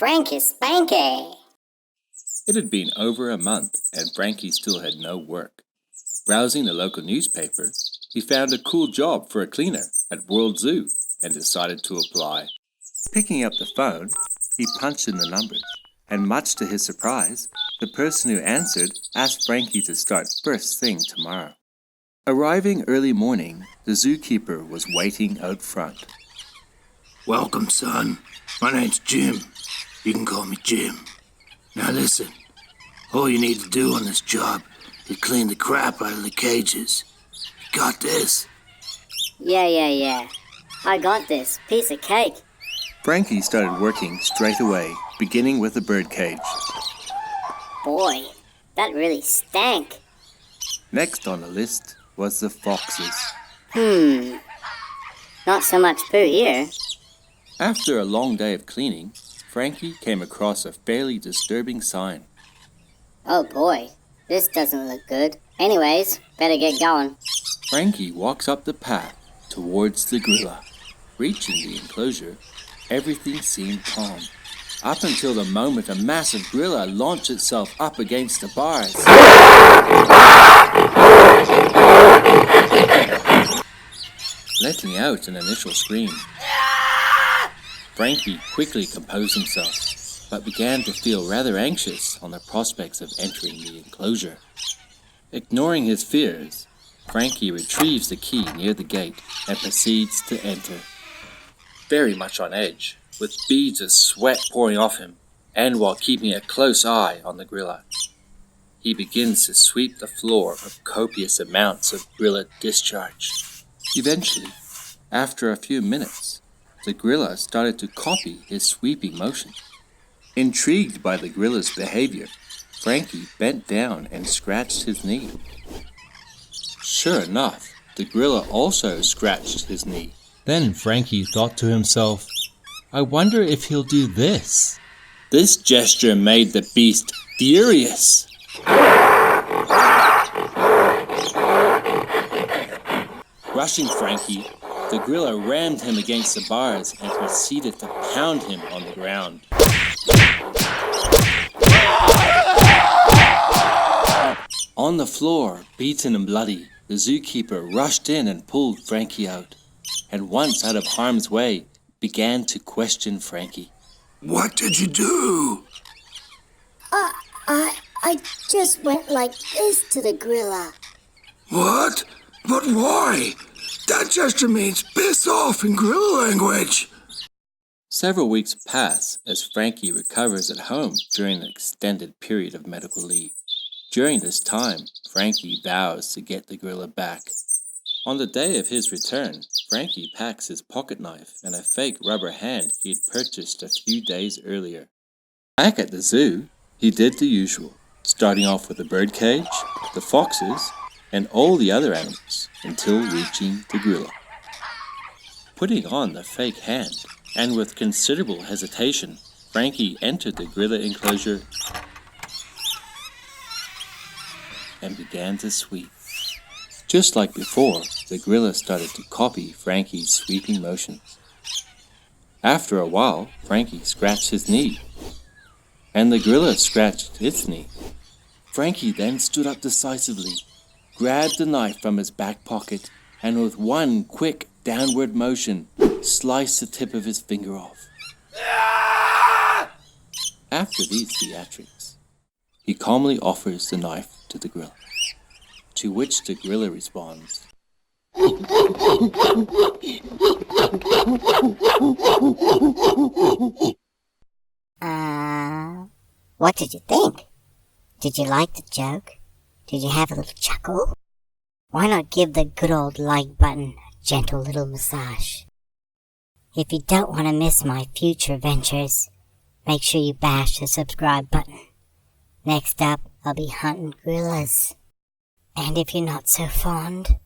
Frankie Spankie! It had been over a month, and Frankie still had no work. Browsing the local newspaper, he found a cool job for a cleaner at World Zoo and decided to apply. Picking up the phone, he punched in the numbers, and much to his surprise, the person who answered asked Frankie to start first thing tomorrow. Arriving early morning, the zookeeper was waiting out front. "Welcome, son. My name's Jim. You can call me Jim. Now listen, all you need to do on this job is clean the crap out of the cages. You got this?" Yeah. I got this. Piece of cake. Frankie started working straight away, beginning with the bird cage. Boy, that really stank. Next on the list was the foxes. Not so much poo here. After a long day of cleaning, Frankie came across a fairly disturbing sign. Oh boy, this doesn't look good. Anyways, better get going. Frankie walks up the path towards the gorilla. Reaching the enclosure, everything seemed calm, up until the moment a massive gorilla launched itself up against the bars. Letting out an initial scream. Frankie quickly composed himself, but began to feel rather anxious on the prospects of entering the enclosure. Ignoring his fears, Frankie retrieves the key near the gate and proceeds to enter. Very much on edge, with beads of sweat pouring off him, and while keeping a close eye on the gorilla, he begins to sweep the floor with copious amounts of gorilla discharge. Eventually, after a few minutes, the gorilla started to copy his sweeping motion. Intrigued by the gorilla's behavior, Frankie bent down and scratched his knee. Sure enough, the gorilla also scratched his knee. Then Frankie thought to himself, I wonder if he'll do this. This gesture made the beast furious. Rushing Frankie, the gorilla rammed him against the bars and proceeded to pound him on the ground. On the floor, beaten and bloody, the zookeeper rushed in and pulled Frankie out, and once out of harm's way, began to question Frankie. "What did you do?" I just went like this to the gorilla. "What? But why? That gesture means piss off in gorilla language." Several weeks pass as Frankie recovers at home during an extended period of medical leave. During this time, Frankie vows to get the gorilla back. On the day of his return, Frankie packs his pocket knife and a fake rubber hand he had purchased a few days earlier. Back at the zoo, he did the usual, starting off with the bird cage, the foxes, and all the other animals until reaching the gorilla. Putting on the fake hand, and with considerable hesitation, Frankie entered the gorilla enclosure and began to sweep. Just like before, the gorilla started to copy Frankie's sweeping motions. After a while, Frankie scratched his knee, and the gorilla scratched its knee. Frankie then stood up decisively, grabbed the knife from his back pocket, and with one quick downward motion, sliced the tip of his finger off. After these theatrics, he calmly offers the knife to the gorilla, to which the gorilla responds, What did you think? Did you like the joke? Did you have a little chuckle? Why not give the good old like button a gentle little massage? If you don't want to miss my future ventures, make sure you bash the subscribe button. Next up, I'll be hunting gorillas. And if you're not so fond...